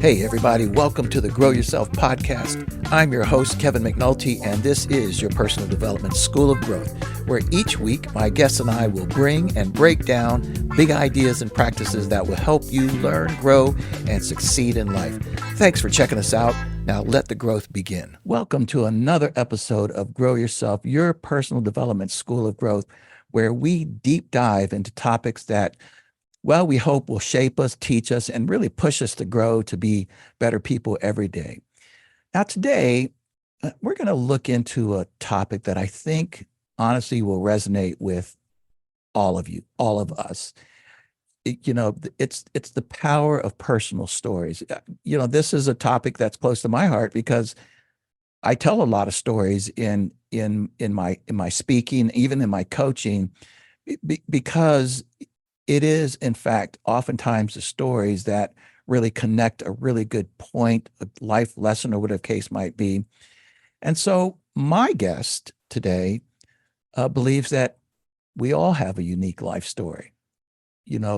Hey, everybody, welcome to the Grow Yourself podcast. I'm your host, Kevin McNulty, and this is your personal development school of growth, where each week my guests and I will bring and break down big ideas and practices that will help you learn, grow, and succeed in life. Thanks for checking us out. Now let the growth begin. Welcome to another episode of Grow Yourself, your personal development school of growth, where we deep dive into topics that we hope will shape us, teach us, and really push us to grow to be better people every day. Now, today, we're going to look into a topic that I think honestly will resonate with all of you, all of us. It's the power of personal stories. This is a topic that's close to my heart because I tell a lot of stories in my speaking, even in my coaching, because it is, in fact, oftentimes the stories that really connect a really good point, a life lesson, or whatever the case might be. And so my guest today believes that we all have a unique life story,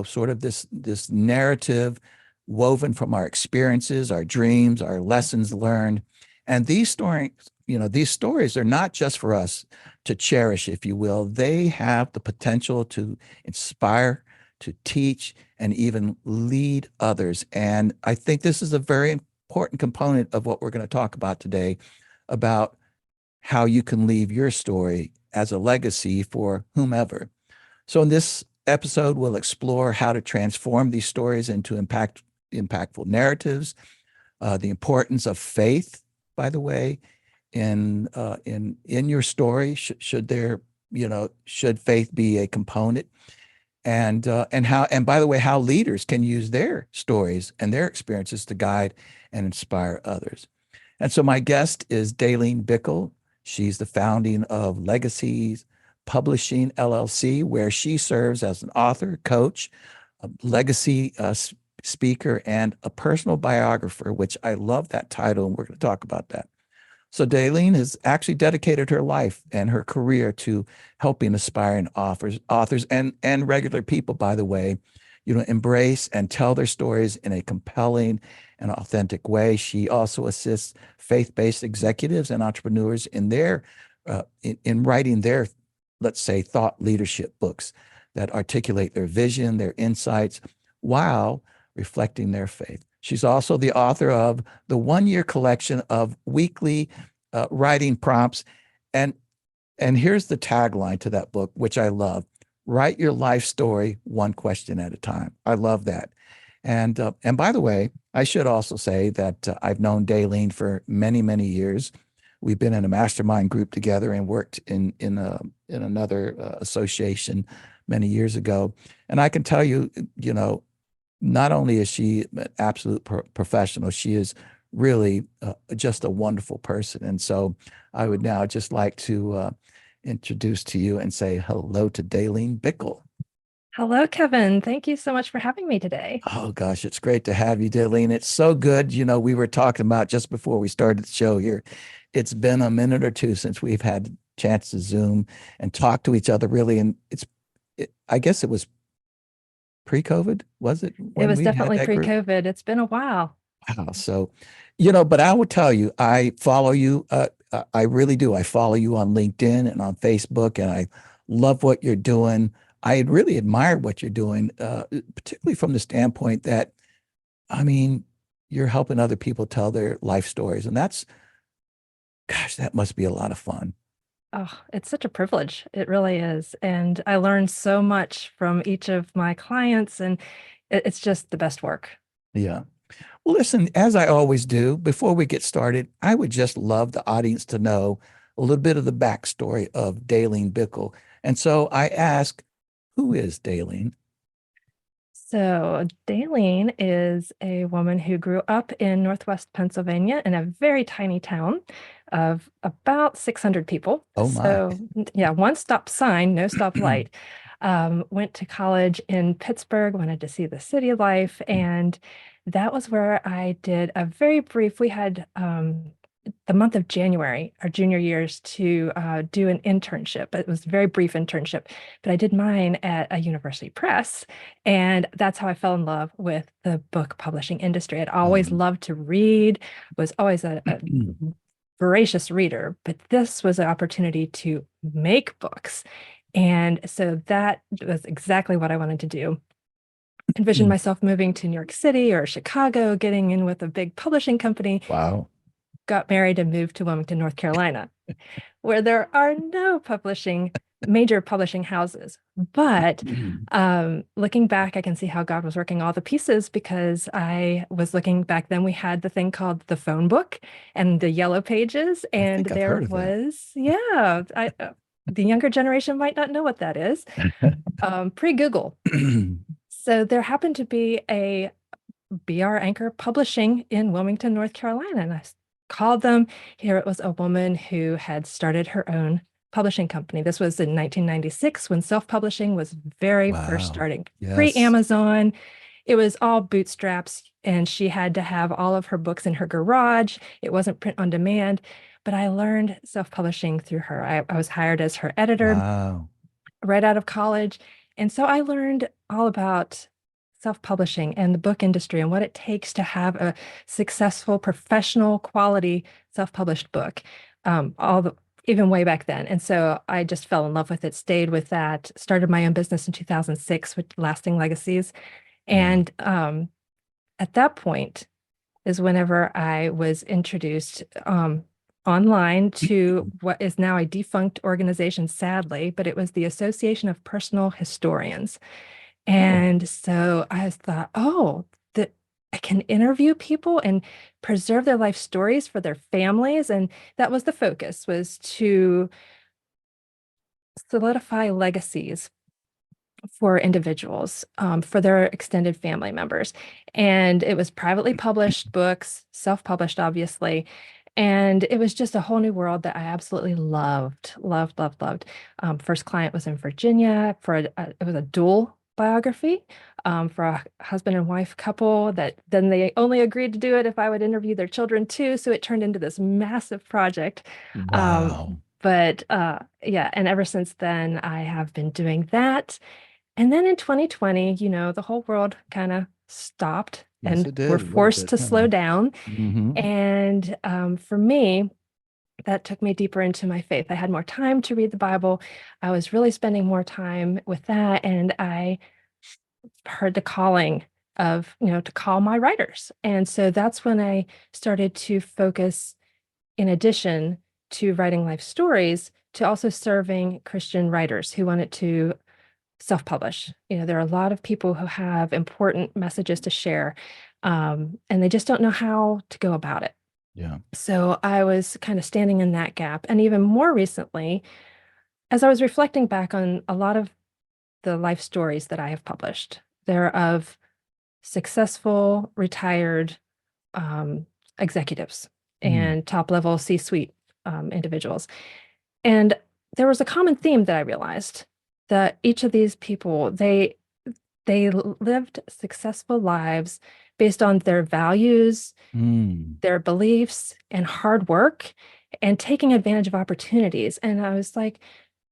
sort of this narrative woven from our experiences, our dreams, our lessons learned. And these stories are not just for us to cherish, if you will. They have the potential to inspire, to teach, and even lead others. And I think this is a very important component of what we're going to talk about today, about how you can leave your story as a legacy for whomever. So in this episode, we'll explore how to transform these stories into impactful narratives, the importance of faith, by the way, in your story. Should faith be a component? And by the way, how leaders can use their stories and their experiences to guide and inspire others. And so my guest is Dalene Bickel. She's the founding of Legacy Publishing LLC, where she serves as an author, coach, a legacy speaker, and a personal biographer, which I love that title, and we're going to talk about that. So Dalene has actually dedicated her life and her career to helping aspiring authors and regular people, by the way, embrace and tell their stories in a compelling and authentic way. She also assists faith-based executives and entrepreneurs in writing their, let's say, thought leadership books that articulate their vision, their insights, while reflecting their faith. She's also the author of the one-year collection of weekly writing prompts. And here's the tagline to that book, which I love: write your life story one question at a time. I love that. And by the way, I should also say that I've known Dalene for many, many years. We've been in a mastermind group together and worked in another association many years ago. And I can tell you, not only is she an absolute professional, she is really just a wonderful person. And so I would now just like to introduce to you and say hello to Dalene Bickel. Hello, Kevin. Thank you so much for having me today. Oh, gosh, it's great to have you, Dalene. It's so good. We were talking about just before we started the show here, it's been a minute or two since we've had a chance to Zoom and talk to each other, really. And I guess it was pre-COVID, was it? It was We had definitely that group? pre-COVID. It's been a while. Wow. So, but I will tell you, I follow you. I really do. I follow you on LinkedIn and on Facebook, and I love what you're doing. I really admire what you're doing, particularly from the standpoint that, I mean, you're helping other people tell their life stories. And that must be a lot of fun. Oh, it's such a privilege. It really is. And I learned so much from each of my clients, and it's just the best work. Yeah. Well, listen, as I always do, before we get started, I would just love the audience to know a little bit of the backstory of Dalene Bickel. And so I ask, who is Dalene? So Dalene is a woman who grew up in Northwest Pennsylvania in a very tiny town of about 600 people. Oh, my. So yeah, one stop sign, no stop light. Went to college in Pittsburgh, wanted to see the city life. And that was where I did a very brief, we had the month of January, our junior years, to do an internship. It was a very brief internship, but I did mine at a university press. And that's how I fell in love with the book publishing industry. I'd always loved to read, was always a voracious reader, but this was an opportunity to make books. And so that was exactly what I wanted to do. Envisioned myself moving to New York City or Chicago, getting in with a big publishing company. Wow. Got married and moved to Wilmington, North Carolina, where there are no major publishing houses. But looking back, I can see how God was working all the pieces, because I was looking back then, we had the thing called the phone book and the yellow pages. I And think I've heard of that. yeah, the younger generation might not know what that is, pre-Google. So there happened to be a BR Anchor Publishing in Wilmington, North Carolina. And I called them. Here it was a woman who had started her own publishing company. This was in 1996, when self-publishing was very first starting. Yes. Pre-Amazon. It was all bootstraps, and she had to have all of her books in her garage. It wasn't print on demand. But I learned self-publishing through her. I was hired as her editor right out of college. And so I learned all about self-publishing and the book industry and what it takes to have a successful, professional, quality self-published book, even way back then. And so I just fell in love with it, stayed with that, started my own business in 2006 with Lasting Legacies. And at that point is whenever I was introduced online to what is now a defunct organization, sadly, but it was the Association of Personal Historians. And so I thought, that I can interview people and preserve their life stories for their families. And that was the focus, was to solidify legacies for individuals, for their extended family members. And it was privately published books, self-published, obviously. And it was just a whole new world that I absolutely loved. First client was in Virginia it was a dual biography for a husband and wife couple, that then they only agreed to do it if I would interview their children too. So it turned into this massive project. Wow. Yeah, and ever since then, I have been doing that. And then in 2020, the whole world kind of stopped, Yes, and it did we're a little forced bit. to slow down. Mm-hmm. And for me, that took me deeper into my faith. I had more time to read the Bible. I was really spending more time with that. And I heard the calling of, to call my writers. And so that's when I started to focus, in addition to writing life stories, to also serving Christian writers who wanted to self-publish. There are a lot of people who have important messages to share, and they just don't know how to go about it. Yeah. So I was kind of standing in that gap. And even more recently, as I was reflecting back on a lot of the life stories that I have published, they're of successful, retired executives and top-level C-suite individuals. And there was a common theme that I realized, that each of these people, they lived successful lives based on their values, their beliefs, and hard work, and taking advantage of opportunities. And I was like,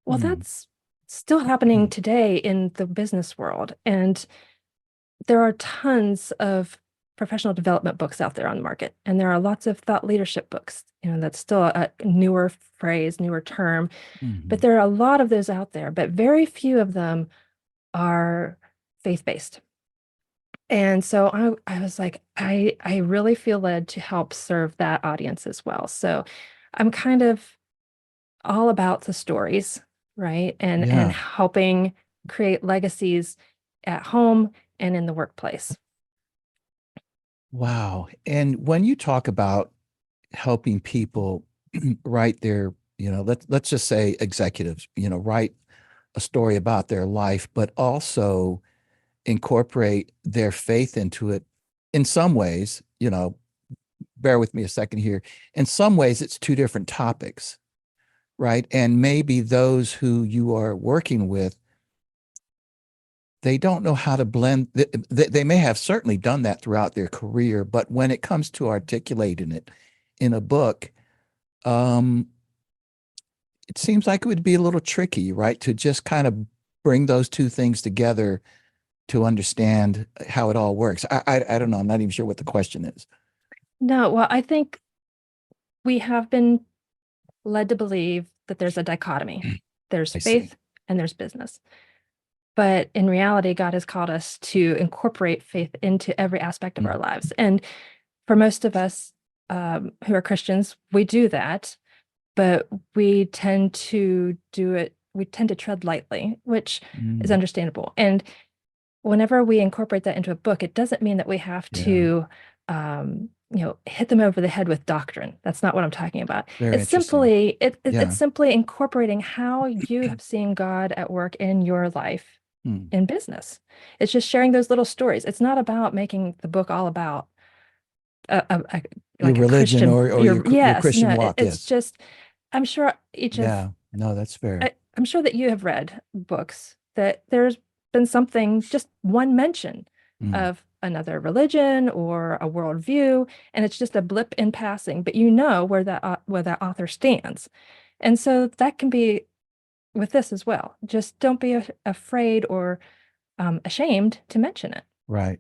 well, that's still happening today in the business world. And there are tons of professional development books out there on the market. And there are lots of thought leadership books. That's still a newer phrase, newer term. But there are a lot of those out there, but very few of them are faith-based. And so I was like, I really feel led to help serve that audience as well. So I'm kind of all about the stories, right? And helping create legacies at home and in the workplace. Wow. And when you talk about helping people write their, let's just say executives, write a story about their life, but also incorporate their faith into it. In some ways, bear with me a second here. In some ways, it's two different topics, right? And maybe those who you are working with, they don't know how to blend. They may have certainly done that throughout their career, but when it comes to articulating it in a book, um, it seems like it would be a little tricky, right? To just kind of bring those two things together to understand how it all works. I don't know. I'm not even sure what the question is. No, well, I think we have been led to believe that there's a dichotomy. There's I see. faith and there's business. But in reality, God has called us to incorporate faith into every aspect of our Mm. lives. And for most of us who are Christians, we do that, but we tend to do it, we tend to tread lightly, which is Mm. understandable. And whenever we incorporate that into a book, it doesn't mean that we have Yeah. to, hit them over the head with doctrine. That's not what I'm talking about. Very It's interesting. simply it's Yeah. simply incorporating how you have seen God at work in your life Mm. in business. It's just sharing those little stories. It's not about making the book all about a Your like a religion Christian. or your Yes, Christian no, walk. it's Yes. just. I'm sure each of Yeah. No, that's fair. I'm sure that you have read books that there's been something, just one mention Mm. of another religion or a worldview, and it's just a blip in passing, but you know where that author stands. And so that can be with this as well. Just don't be afraid or ashamed to mention it. Right.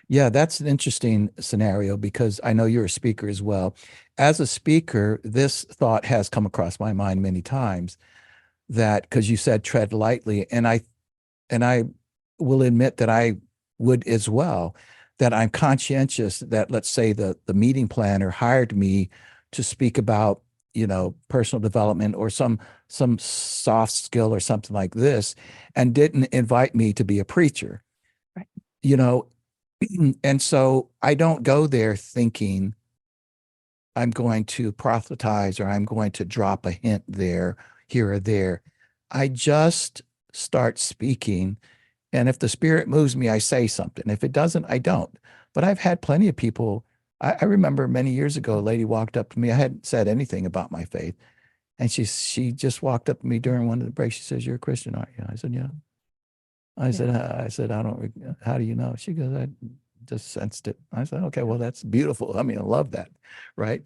Yeah, that's an interesting scenario because I know you're a speaker as well. As a speaker, this thought has come across my mind many times that because you said tread lightly, and I will admit that I would as well, that I'm conscientious that let's say the meeting planner hired me to speak about, personal development or some soft skill or something like this, and didn't invite me to be a preacher. Right. You know, and so I don't go there thinking I'm going to proselytize or I'm going to drop a hint there, here or there. I just start speaking. And if the spirit moves me, I say something. If it doesn't, I don't. But I've had plenty of people. I remember many years ago, a lady walked up to me. I hadn't said anything about my faith. And she just walked up to me during one of the breaks. She says, "You're a Christian, aren't you?" I said, "Yeah." Yeah. I said, "I don't, how do you know?" She goes, "I just sensed it." I said, "Okay, well, that's beautiful. I mean, I love that." Right.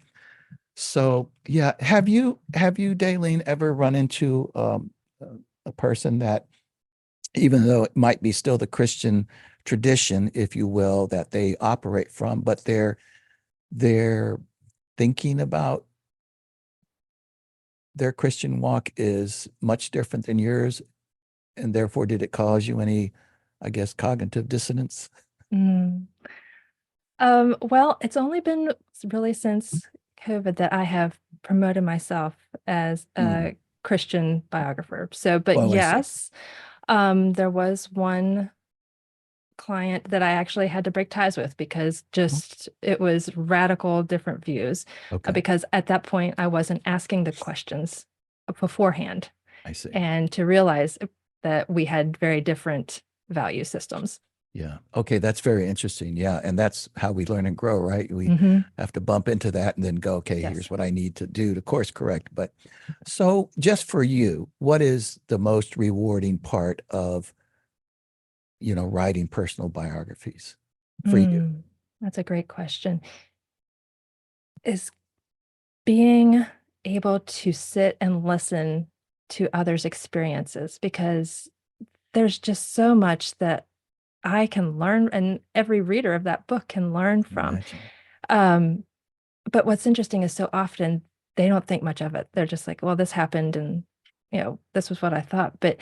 So yeah, have you, Dalene, ever run into a person that, even though it might be still the Christian tradition, if you will, that they operate from, but they're thinking about their Christian walk is much different than yours, and therefore did it cause you any, I guess, cognitive dissonance? Mm. Well, it's only been really since COVID that I have promoted myself as Mm. a Christian biographer. So, but Oh, I see. yes, there was one client that I actually had to break ties with because Oh, just it was radical different views. okay, Because at that point I wasn't asking the questions beforehand I see. and to realize that we had very different value systems. Yeah. Okay, that's very interesting. Yeah, and that's how we learn and grow, right? We Hmm. have to bump into that and then go, okay, Yes. here's what I need to do to course correct. But so just for you, what is the most rewarding part of, writing personal biographies for you? That's a great question. Is being able to sit and listen to others' experiences because there's just so much that I can learn and every reader of that book can learn from. Imagine. Um, but what's interesting is so often they don't think much of it. They're just like, well, this happened and this was what I thought. But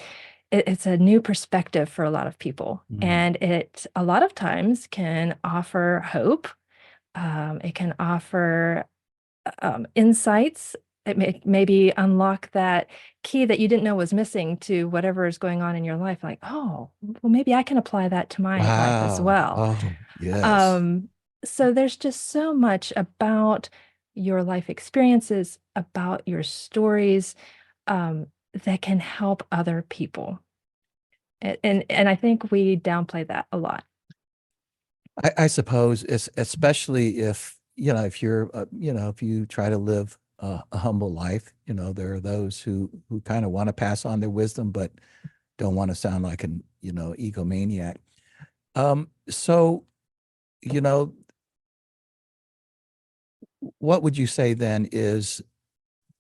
it's a new perspective for a lot of people. Mm. And it a lot of times can offer hope. It can offer insights. It may maybe unlock that key that you didn't know was missing to whatever is going on in your life. Like, oh, well, maybe I can apply that to my life as Wow. well. Oh, yes. Um, so there's just so much about your life experiences, about your stories, that can help other people. And I think we downplay that a lot. I suppose it's especially if, if you're, if you try to live a humble life, there are those who kind of want to pass on their wisdom, but don't want to sound like an, egomaniac. So, you know, what would you say then is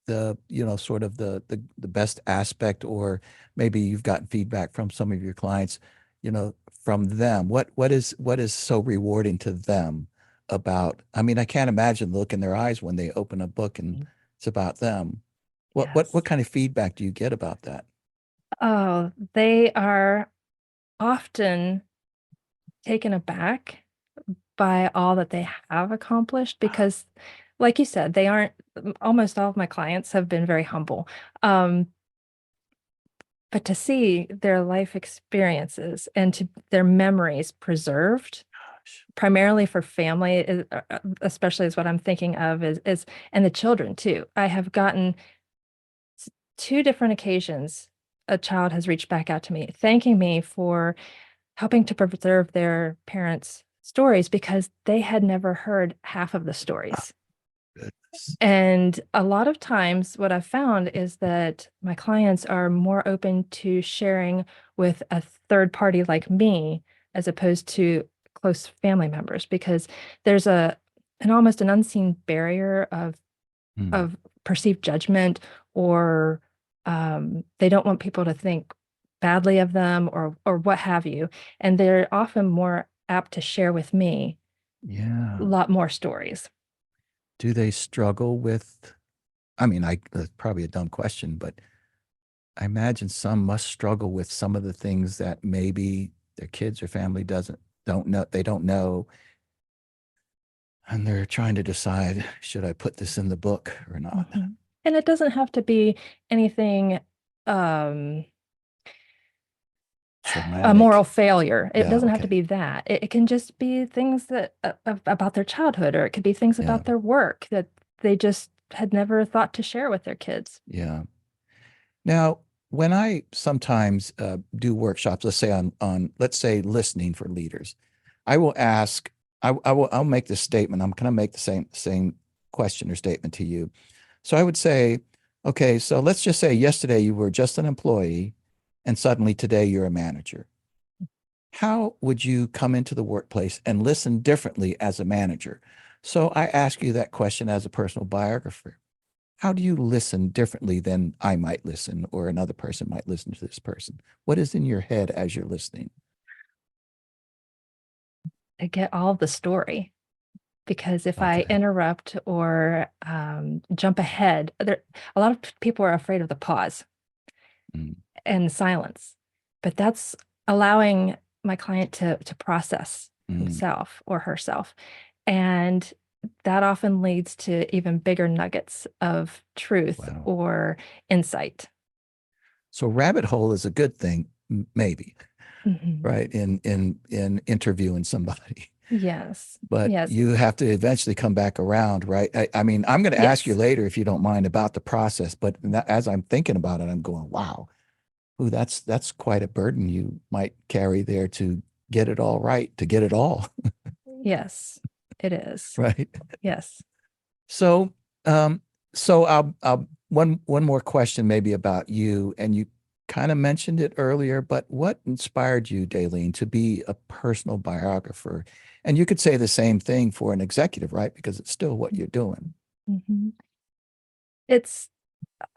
sort of the best aspect, or maybe you've gotten feedback from some of your clients, from them. What is so rewarding to them about, I mean, I can't imagine the look in their eyes when they open a book and it's about them. What Yes. kind of feedback do you get about that? Oh, they are often taken aback by all that they have accomplished because, like you said, they aren't, almost all of my clients have been very humble. Um, but to see their life experiences and to their memories preserved, Gosh. primarily for family, especially is what I'm thinking of is and the children too. I have gotten two different occasions a child has reached back out to me, thanking me for helping to preserve their parents' stories because they had never heard half of the stories. Goodness. And a lot of times, what I've found is that my clients are more open to sharing with a third party like me, as opposed to close family members, because there's an almost an unseen barrier Mm. of perceived judgment, or they don't want people to think badly of them, or what have you. And they're often more apt to share with me a Yeah. lot more stories. Do they struggle with, I mean, that's probably a dumb question, but I imagine some must struggle with some of the things that maybe their kids or family don't know, and they're trying to decide, should I put this in the book or not? Mhm. And it doesn't have to be anything, um, a moral Traumatic. failure. It Yeah, doesn't have to okay. be that. It can just be things that about their childhood, or it could be things Yeah, about their work that they just had never thought to share with their kids. yeah. Now, when I sometimes do workshops, let's say let's say listening for leaders, I will ask, I'll make this statement. I'm going to make the same question or statement to you. So I would say, okay, so let's just say yesterday you were just an employee and suddenly today you're a manager. How would you come into the workplace and listen differently as a manager? So I ask you that question as a personal biographer. How do you listen differently than I might listen, or another person might listen to this person? What is in your head as you're listening? To get all of the story. Because if I Okay. interrupt or jump ahead, a lot of people are afraid of the pause Mm, and silence. But that's allowing my client to process mm, himself or herself. And that often leads to even bigger nuggets of truth wow. or insight. So rabbit hole is a good thing, maybe, Mhm. right? In interviewing somebody. Yes. But Yes. you have to eventually come back around, right? I mean, I'm going to ask you Yes. later if you don't mind about the process, but as I'm thinking about it, I'm going, wow, ooh, that's quite a burden you might carry there to get it all right, to get it all, Yes. It is. right? Yes. So, so I'll one more question maybe about you, and you kind of mentioned it earlier, but what inspired you, Dalene, to be a personal biographer? And you could say the same thing for an executive, right? Because it's still what you're doing. Mhm. It's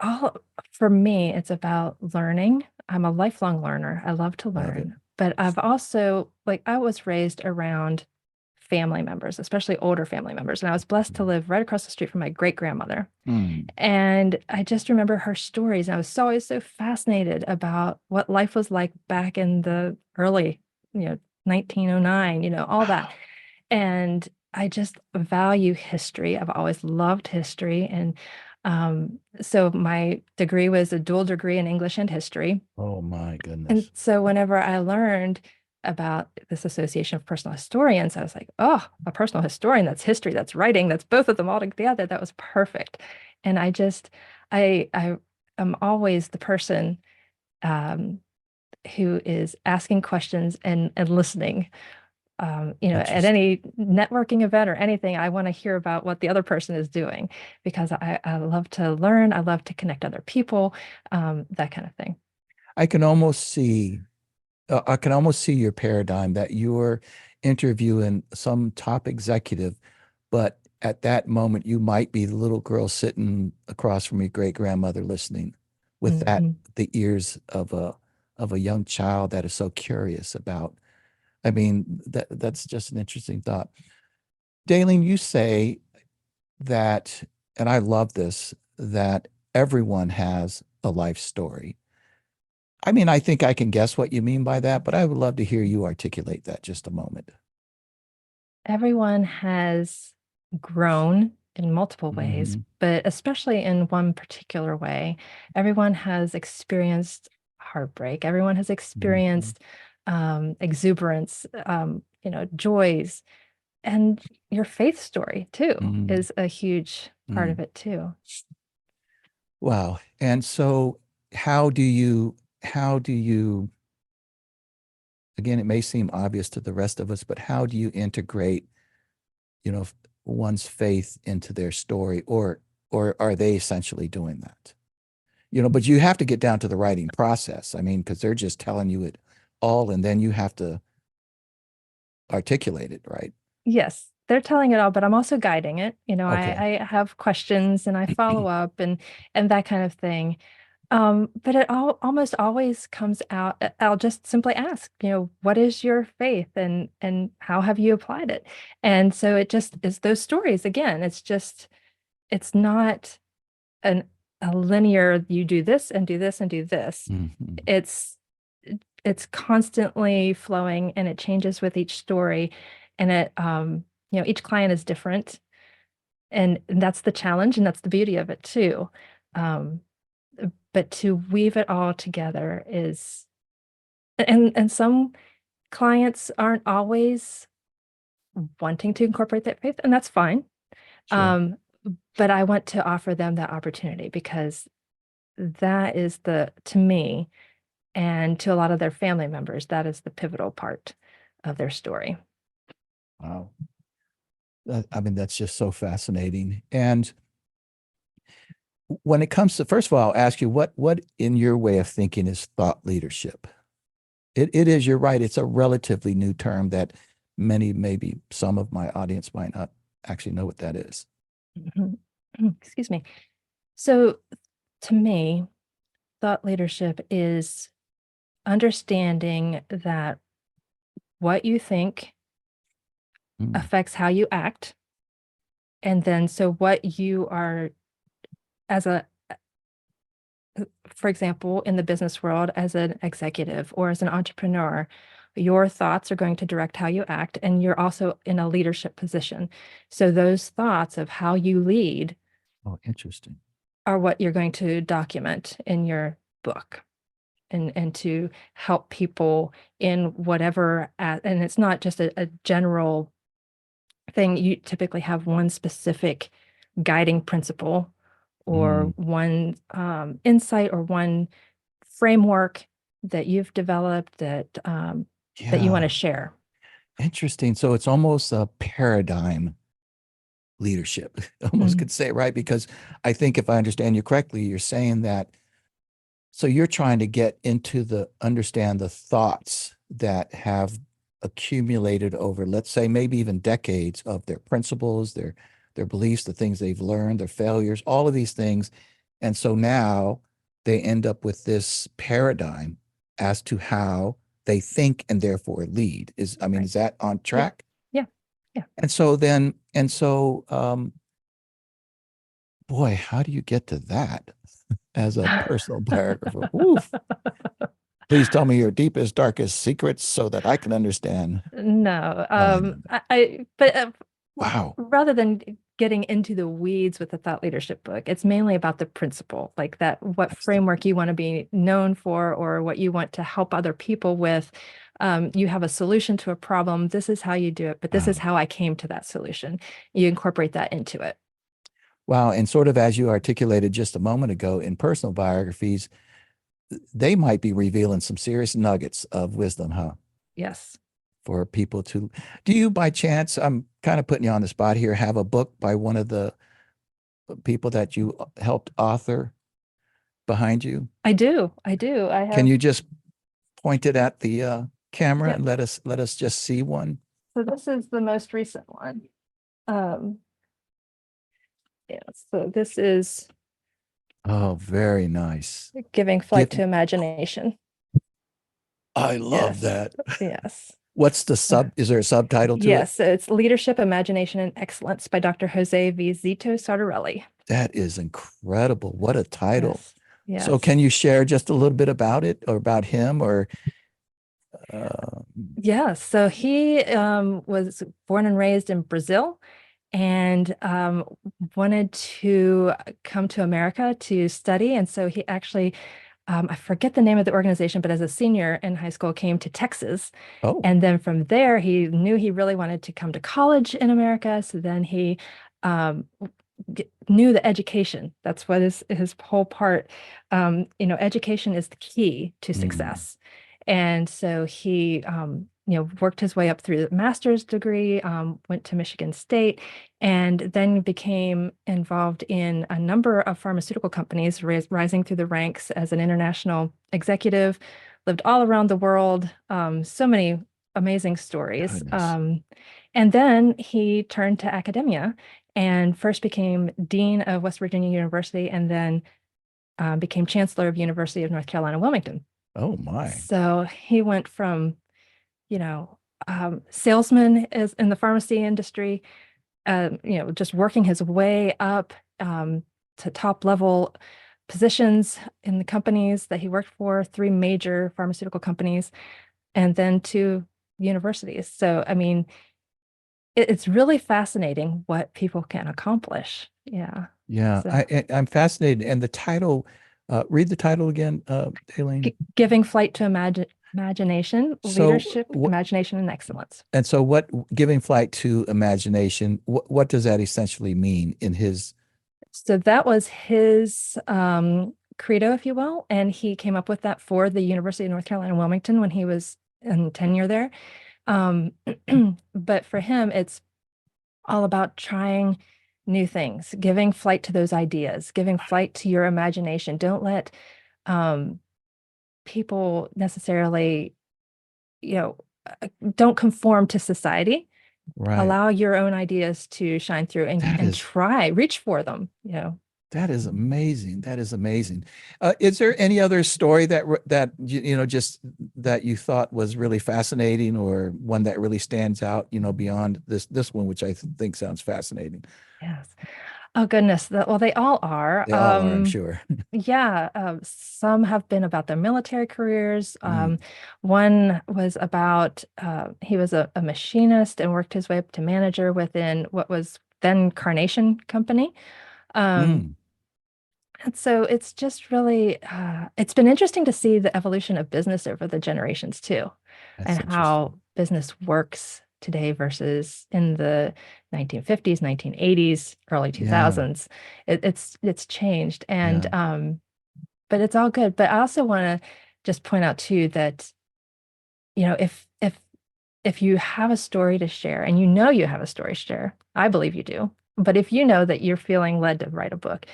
all for me, it's about learning. I'm a lifelong learner. I love to Love it. learn, but I've also, like, I was raised around family members, especially older family members, and I was blessed to live right across the street from my great grandmother. Mm, And I just remember her stories. And I was so always so fascinated about what life was like back in the early, 1909, all that. And I just value history. I've always loved history. And so my degree was a dual degree in English and history. oh my And goodness. so whenever I learned about this association of personal historians, I was like, oh, a personal historian, that's history, that's writing, that's both of them all together. That was perfect. And I am always the person um, who is asking questions and listening. At Interesting. any networking event or anything, I want to hear about what the other person is doing because I love to learn. I love to connect other people, that kind of thing. I can almost see I can almost see your paradigm that you're interviewing some top executive, but at that moment, you might be the little girl sitting across from your great grandmother listening with the ears of a young child that is so curious about. I mean, that's just an interesting thought. Dalene, you say that, and I love this, that everyone has a life story. I mean, I think I can guess what you mean by that, but I would love to hear you articulate that just a moment. Everyone has grown in multiple ways, but especially in one particular way. Everyone has experienced heartbreak. Everyone has experienced exuberance, joys. And your faith story, too, is a huge part of it, too. Wow. And so how do you, again, it may seem obvious to the rest of us, but how do you integrate, one's faith into their story, or are they essentially doing that? But you have to get down to the writing process. I mean, because they're just telling you it all, and then you have to articulate it, right? Yes, they're telling it all, but I'm also guiding it. Okay. I have questions and I follow up and that kind of thing. But it almost always comes out. I'll just simply ask, what is your faith and how have you applied it? And so it just is those stories again. It's not a linear, you do this and do this and do this. It's constantly flowing and it changes with each story. And each client is different. And that's the challenge and that's the beauty of it too. But to weave it all together is, and some clients aren't always wanting to incorporate that faith, and that's fine. Sure. But I want to offer them that opportunity because that is to me, and to a lot of their family members, that is the pivotal part of their story. Wow. I mean, that's just so fascinating. And when it comes to, first of all, I'll ask you, what in your way of thinking is thought leadership? It is, you're right, it's a relatively new term that maybe some of my audience might not actually know what that is. Excuse me. So to me, thought leadership is understanding that what you think affects how you act. And then so what you are for example, in the business world, as an executive or as an entrepreneur, your thoughts are going to direct how you act, and you're also in a leadership position. So those thoughts of how you lead interesting, are what you're going to document in your book and to help people in whatever, and it's not just a general thing. You typically have one specific guiding principle or one insight or one framework that you've developed that you want to share. Interesting. So it's almost a paradigm leadership, almost could say, right? Because I think if I understand you correctly, you're saying that, so you're trying to get into understand the thoughts that have accumulated over, let's say, maybe even decades of their principles, their beliefs, the things they've learned, their failures, all of these things. And so now they end up with this paradigm as to how they think and therefore lead. Is that on track? Yeah. And so boy, how do you get to that as a personal biographer? Oof. Please tell me your deepest, darkest secrets so that I can understand. No, Wow. Rather than getting into the weeds with the thought leadership book, it's mainly about the principle, like that, what framework you want to be known for or what you want to help other people with. You have a solution to a problem. This is how you do it, but this is how I came to that solution. You incorporate that into it. Wow. And sort of as you articulated just a moment ago, in personal biographies, they might be revealing some serious nuggets of wisdom, huh? Yes. For people to, do you by chance, I'm kind of putting you on the spot here, have a book by one of the people that you helped author behind you? I do. I have. Can you just point it at the camera and let us just see one? So this is the most recent one. Yeah, so this is Oh, very nice. Giving Flight Give, to Imagination. I love Yes, that. yes. What's the sub? Is there a subtitle to it? Yes, so it's Leadership, Imagination, and Excellence by Dr. Jose V. Zito Sartorelli. That is incredible. What a title. Yes, So yes. can you share just a little bit about it or about him or uh, Yeah, so he was born and raised in Brazil and wanted to come to America to study. And so he actually, I forget the name of the organization, but as a senior in high school, came to Texas. oh, And then from there, he knew he really wanted to come to college in America. So then he um, knew the education. That's what his whole part. Education is the key to mm, success. And so he, worked his way up through the master's degree, went to Michigan State, and then became involved in a number of pharmaceutical companies, rising through the ranks as an international executive, lived all around the world. So many amazing stories. goodness. And then he turned to academia and first became dean of West Virginia University, and then became chancellor of University of North Carolina, Wilmington. Oh my. So he went from, you know, salesman is in the pharmacy industry, just working his way up to top level positions in the companies that he worked for, three major pharmaceutical companies, and then to universities. So, I mean, it's really fascinating what people can accomplish. Yeah. Yeah, So, I'm fascinated. And the title, read the title again, Dalene. Giving Flight to Imagination, So Leadership, what Imagination, and Excellence. and so what giving flight to imagination, what does that essentially mean in his So that was his credo, if you will. And he came up with that for the University of North Carolina, Wilmington when he was in tenure there. Um, but for him, it's all about trying new things, giving flight to those ideas, giving flight to your imagination. Don't let um, people necessarily, you know, don't conform to society. right? Allow your own ideas to shine through and, That and is try, reach for them. that is amazing. That is amazing. Is there any other story that just that you thought was really fascinating, or one that really stands out, beyond this one, which I think sounds fascinating? Yes. Oh goodness. Well, they all are. They all are, I'm sure. Yeah. Some have been about their military careers. Mm, One was about he was a machinist and worked his way up to manager within what was then Carnation Company. Um, mm, and so it's just really it's been interesting to see the evolution of business over the generations too, that's and interesting. how business works today versus in the 1950s, 1980s, early Yeah, 2000s. It's changed, and yeah, but it's all good. But I also want to just point out too that if you have a story to share, and you know you have a story to share, I believe you do. But if you know that you're feeling led to write a book,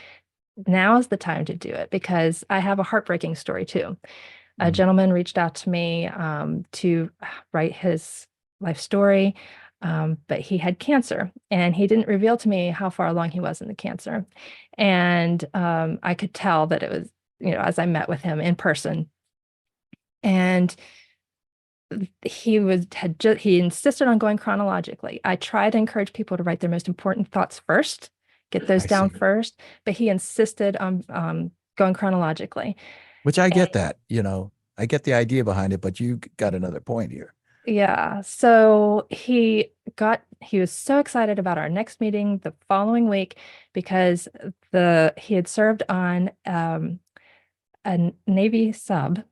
now is the time to do it, because I have a heartbreaking story too. A mm, gentleman reached out to me to write his life story, but he had cancer, and he didn't reveal to me how far along he was in the cancer. And I could tell that it was, as I met with him in person. And he insisted on going chronologically. I try to encourage people to write their most important thoughts first, get those I down see. first, but he insisted on going chronologically. Which I And get that, I get the idea behind it, but you got another point here. yeah, so he was so excited about our next meeting the following week, because he had served on a Navy sub,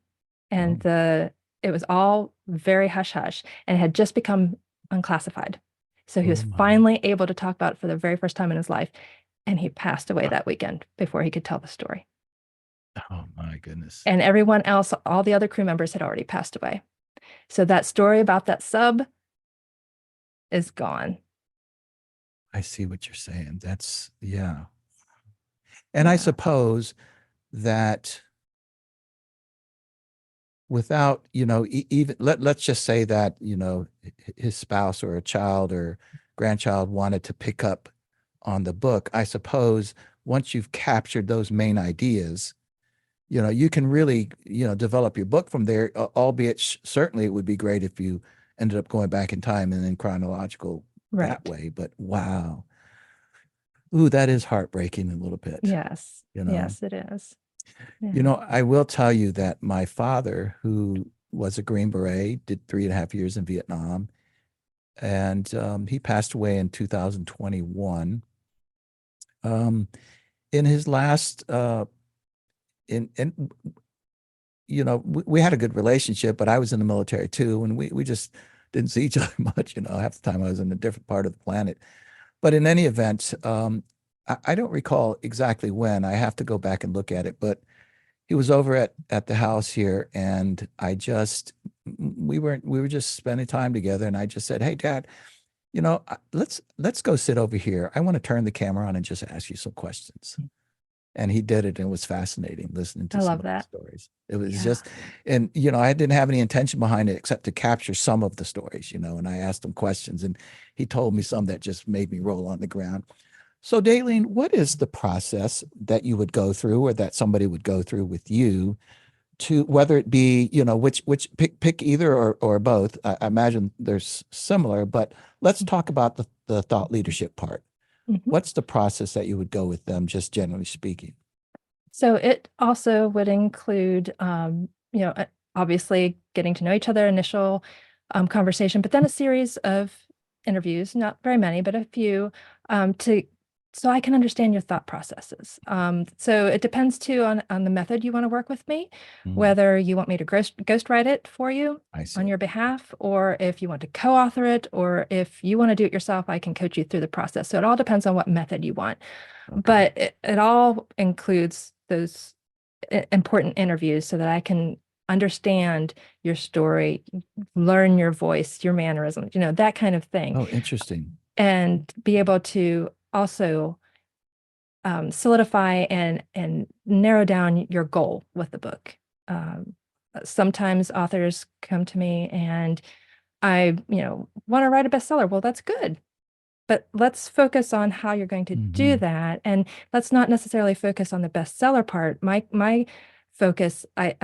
and Oh, it was all very hush hush and had just become unclassified. So he oh was my. finally able to talk about it for the very first time in his life, and he passed away that weekend before he could tell the story. Oh my goodness. And everyone else, all the other crew members had already passed away. So that story about that sub is gone. I see what you're saying. That's, yeah. And I Yeah. suppose that without, even let's just say that, his spouse or a child or grandchild wanted to pick up on the book, I suppose once you've captured those main ideas, you can really, develop your book from there, albeit certainly it would be great if you ended up going back in time and then chronological that Right. way. But wow. Ooh, that is heartbreaking a little bit, Yes. you know. Yes, it is. Yeah. I will tell you that my father, who was a Green Beret, did 3.5 years in Vietnam, and he passed away in 2021. Um, in his last, in we had a good relationship, but I was in the military too, and we just didn't see each other much. Half the time I was in a different part of the planet. But in any event, I don't recall exactly when. I have to go back and look at it, but he was over at the house here, and we were just spending time together, and I just said, "Hey, Dad, let's go sit over here. I want to turn the camera on and just ask you some questions." And he did it, and it was fascinating listening I to some love of the that. stories. It was Yeah. just, and I didn't have any intention behind it except to capture some of the stories, and I asked him questions, and he told me some that just made me roll on the ground. So, Dalene, what is the process that you would go through, or that somebody would go through with you, to whether it be, which pick either or both? I imagine there's similar, but let's talk about the thought leadership part. Mhm. What's the process that you would go with them, just generally speaking? So it also would include, obviously getting to know each other, initial conversation, but then a series of interviews, not very many, but a few, to so I can understand your thought processes. So it depends too on the method you want to work with me, Mm, whether you want me to ghostwrite it for you I on see. your behalf, or if you want to co-author it, or if you want to do it yourself, I can coach you through the process. So it all depends on what method you want. Okay. But it all includes those important interviews so that I can understand your story, learn your voice, your mannerisms, that kind of thing, Oh, interesting. and be able to also solidify and narrow down your goal with the book. Um, Sometimes authors come to me and I, want to write a bestseller. Well, that's good. But let's focus on how you're going to do Hmm. that, and let's not necessarily focus on the bestseller part. My focus, I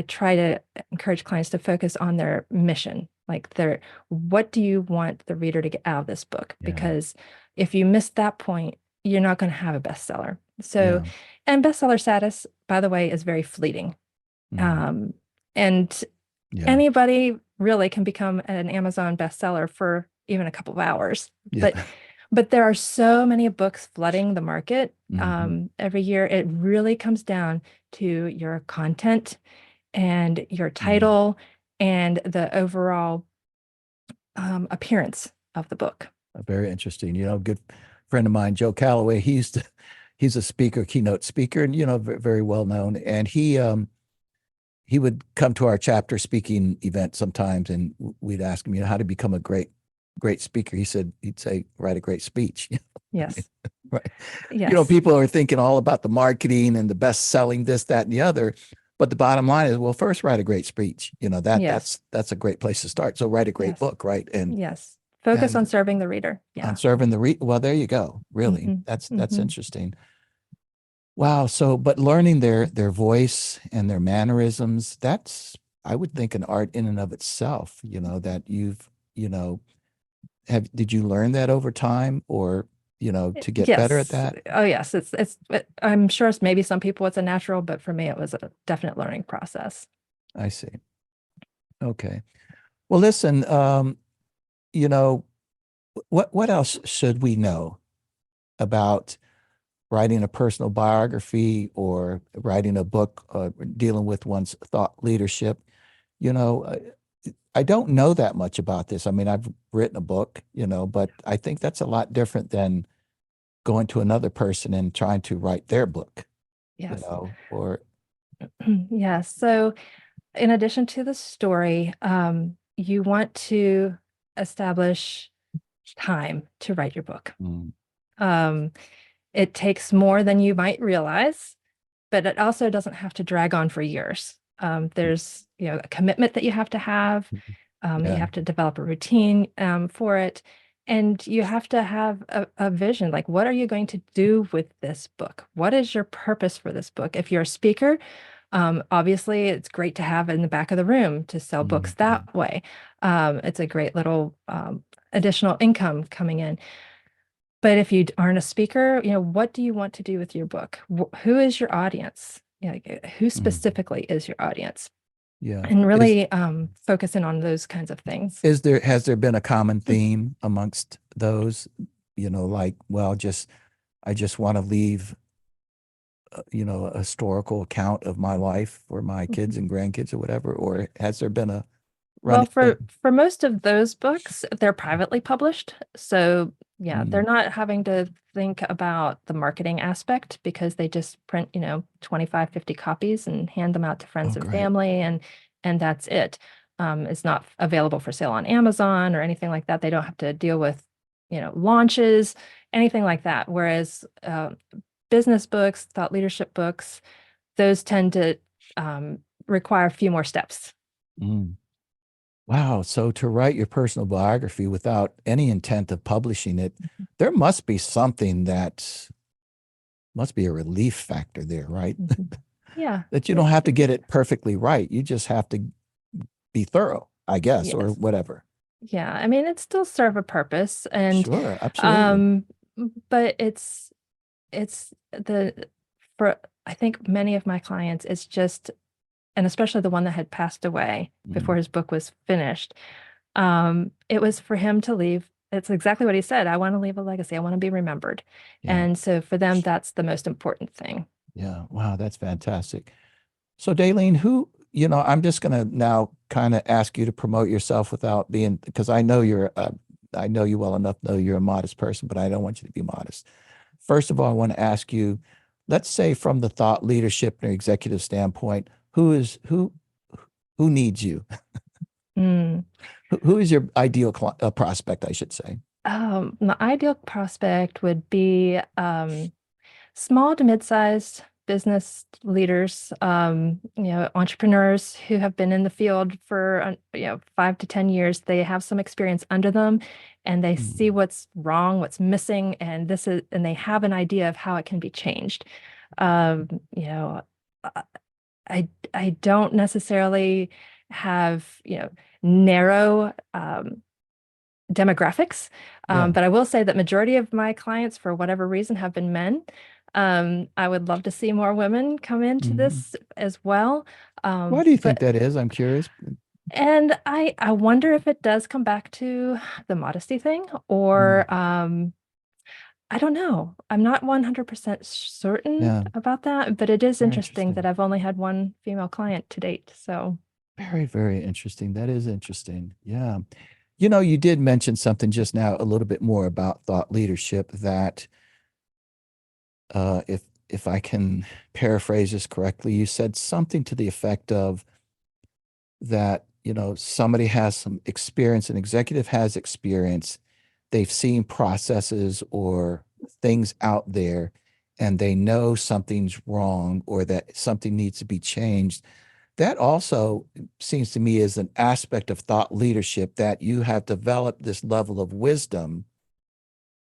try to encourage clients to focus on their mission, like what do you want the reader to get out of this book? Yeah. Because if you miss that point, you're not going to have a bestseller. So, Yeah. and bestseller status, by the way, is very fleeting. Mm, Um, and yeah. anybody really can become an Amazon bestseller for even a couple of hours. Yeah. But there are so many books flooding the market Hmm. every year. It really comes down to your content and your Mm. title and the overall appearance of the book. Very interesting. Good friend of mine, Joe Calloway, he's a speaker, keynote speaker, and, very well known. And he would come to our chapter speaking event sometimes, and we'd ask him, how to become a great speaker. He'd say, write a great speech. Yes. Right. Yes. People are thinking all about the marketing and the best selling, this, that, and the other. But the bottom line is, well, first write a great speech. Yes. That's a great place to start. So write a great Yes. book, right? Yes. Focus on And serving the reader. on Yeah. serving well, there you go. Really. Hmm. That's Hmm. interesting. Wow. So, but learning their voice and their mannerisms, that's, I would think, an art in and of itself, that you know, did you learn that over time, or, to get better at Yes. that? Oh, yes. I'm sure maybe some people it's a natural, but for me, it was a definite learning process. I see. Okay. Well, listen, you know, what else should we know about writing a personal biography, or writing a book, dealing with one's thought leadership? You know, I don't know that much about this. I mean, I've written a book, but I think that's a lot different than going to another person and trying to write their book, Yes. or Yes. So in addition to the story, you want to establish time to write your book. mm, Um, it takes more than you might realize, but it also doesn't have to drag on for years. There's, a commitment that you have to have. You yeah, have to develop a routine for it. And you have to have a vision. Like, what are you going to do with this book? What is your purpose for this book? If you're a speaker, obviously it's great to have in the back of the room to sell books Mhm. that way. It's a great little additional income coming in. But if you aren't a speaker, what do you want to do with your book? Who is your audience? Who Mhm. specifically is your audience? Yeah. And really focusing on those kinds of things. Has there been a common theme amongst those, like, well, I just want to leave, a historical account of my life for my kids and grandkids or whatever, or has there been a Well, running thing? for most of those books, they're privately published. So yeah, they're Mm, not having to think about the marketing aspect because they just print, 25, 50 copies and hand them out to oh, friends and great. family and that's it. It's not available for sale on Amazon or anything like that. They don't have to deal with, launches, anything like that. Whereas business books, thought leadership books, those tend to require a few more steps. Mm. Wow. So to write your personal biography without any intent of publishing it, there must be something that must be a relief factor there, right? Mhm. Yeah. That you don't have to get it perfectly right. You just have to be thorough, I guess, or Yes. whatever. Yeah. I mean, it still serve a purpose and Sure, absolutely. um but it's the for I think many of my clients it's just and especially the one that had passed away before Mm, his book was finished. It was for him to leave. It's exactly what he said. I want to leave a legacy. I want to be remembered. yeah, And so for them, that's the most important thing. yeah. Wow, that's fantastic. So, Dalene, I'm just going to now kind of ask you to promote yourself without being, because I know you well enough, know you're a modest person, but I don't want you to be modest. First of all, I want to ask you, let's say from the thought leadership and executive standpoint, who needs you? Mm. Who is your ideal prospect, I should say? My ideal prospect would be small to mid-sized business leaders, entrepreneurs who have been in the field for, 5 to 10 years. They have some experience under them and they see Mm, what's wrong, what's missing, and they have an idea of how it can be changed. Um, you know, I, I don't necessarily have, narrow, demographics. yeah. But I will say that majority of my clients, for whatever reason, have been men. I would love to see more women come into Mhm. this as well. Why do you think But that is? I'm curious. and I wonder if it does come back to the modesty thing, Mm, or I don't know. I'm not 100% certain yeah, about that, but it is very interesting that interesting. I've only had one female client to date. So, Very, very interesting. That is interesting. Yeah. You did mention something just now, a little bit more about thought leadership that if I can paraphrase this correctly, you said something to the effect of that, somebody has some experience, an executive has experience, they've seen processes or things out there, and they know something's wrong or that something needs to be changed. That also seems to me as an aspect of thought leadership that you have developed this level of wisdom,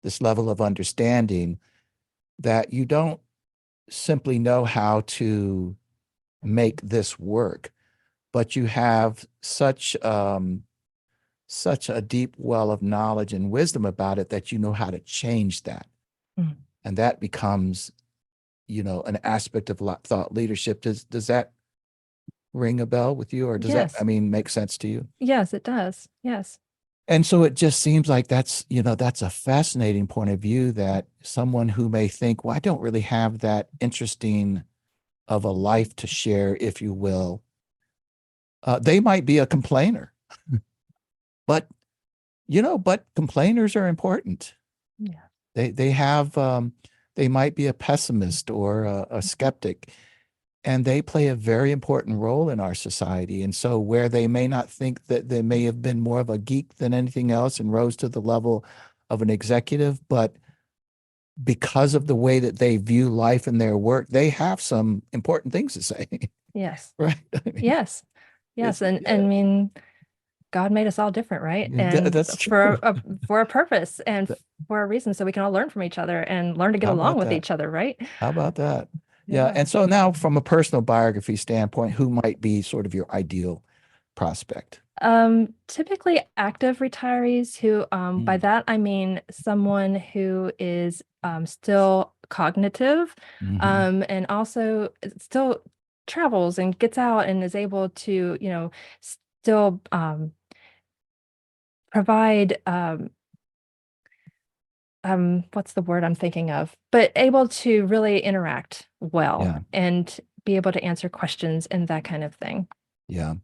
this level of understanding that you don't simply know how to make this work, but you have such a deep well of knowledge and wisdom about it that you know how to change that. mm, And that becomes, an aspect of thought leadership. Does that ring a bell with you, or does that, I yes, mean, make sense to you? yes, it does. Yes. And so it just seems like that's a fascinating point of view that someone who may think, well, I don't really have that interesting of a life to share, if you will, they might be a complainer, but but complainers are important. Yeah. They have they might be a pessimist or a skeptic, and they play a very important role in our society. And so where they may not think that they may have been more of a geek than anything else and rose to the level of an executive, but because of the way that they view life and their work, they have some important things to say. Yes. Right? I mean, Yes. Yes. it's And yeah. I mean, God made us all different, right? Yeah, And that's true. for a purpose and Th- for a reason, so we can all learn from each other and learn to get How along about with that? each other, right? How about that? Yeah. Yeah. And so now, from a personal biography standpoint, who might be sort of your ideal prospect? Typically active retirees who, by Mm. that I mean someone who is still cognitive, Hmm. and also still travels and gets out and is able to, still provide what's the word I'm thinking of, but able to really interact well Yeah. and be able to answer questions and that kind of thing. Yeah.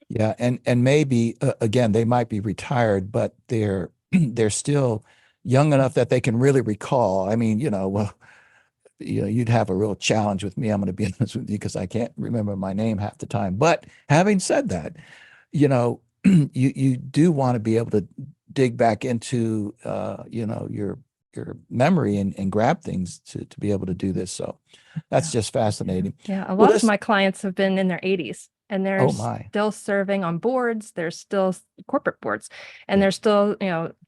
Yeah. And maybe again, they might be retired, but they're they're still young enough that they can really recall. I mean, well, you'd have a real challenge with me. I'm going to be honest with you because I can't remember my name half the time. But having said that, you do want to be able to dig back into your memory and grab things to be able to do this. So that's Yeah. just fascinating. Yeah. A Well, lot of this, my clients have been in their 80s and they're oh my, still serving on boards. They're still corporate boards and yeah, they're still,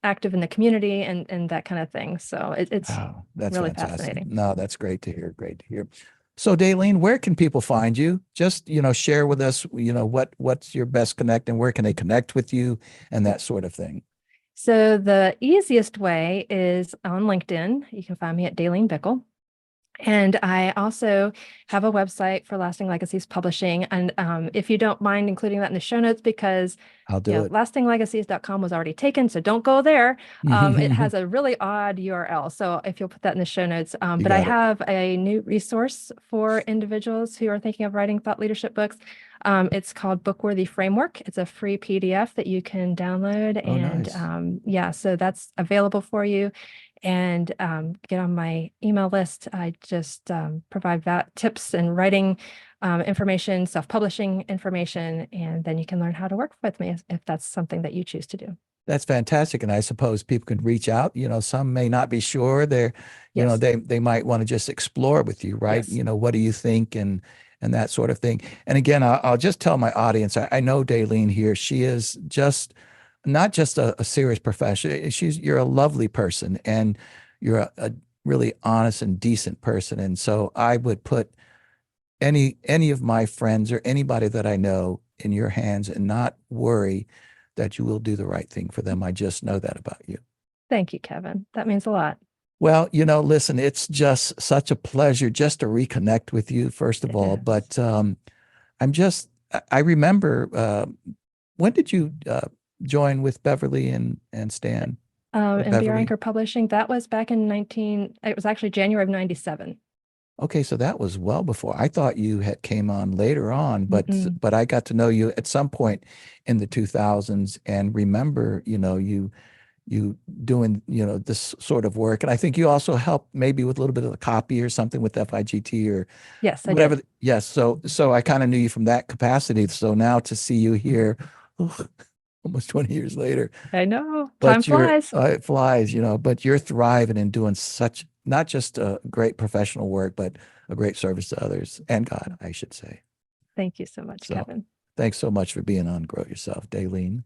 active in the community and that kind of thing. So it's wow, that's really fantastic. fascinating. No, that's great to hear. Great to hear. So, Dalene, where can people find you? Just, share with us, what's your best connect and where can they connect with you and that sort of thing. So the easiest way is on LinkedIn. You can find me at Dalene Bickel. And I also have a website for Lasting Legacies Publishing. And if you don't mind including that in the show notes, because I'll do it. lastinglegacies.com was already taken, so don't go there. It has a really odd URL. So if you'll put that in the show notes. You But I got it. have a new resource for individuals who are thinking of writing thought leadership books. It's called Bookworthy Framework. It's a free PDF that you can download. Oh, And nice. yeah, so that's available for you and get on my email list. I just provide tips and writing information, self-publishing information, and then you can learn how to work with me if that's something that you choose to do. That's fantastic. And I suppose people can reach out. Some may not be sure. Yes. They might want to just explore with you, right? Yes. What do you think and that sort of thing. And again, I'll just tell my audience, I know Dalene here. She is just not just a serious professional. You're a lovely person and you're a really honest and decent person. And so I would put any of my friends or anybody that I know in your hands and not worry that you will do the right thing for them. I just know that about you. Thank you, Kevin. That means a lot. Well, listen, it's just such a pleasure just to reconnect with you, first of It all. is. But I remember, when did you join with Beverly and Stan? And Beer Beverly? Anchor Publishing, that was back in it was actually January of 97. Okay, so that was well before. I thought you had came on later on, Mm-mm. but I got to know you at some point in the 2000s and remember, you doing, this sort of work. And I think you also helped maybe with a little bit of the copy or something with FIGT or Yes, I whatever. did. Yes, so I kind of knew you from that capacity. So now to see you here, almost 20 years later, I know. Time but flies. it flies, but you're thriving and doing such not just a great professional work, but a great service to others and God, I should say. Thank you so much, So Kevin. thanks so much for being on Grow Yourself, Dalene.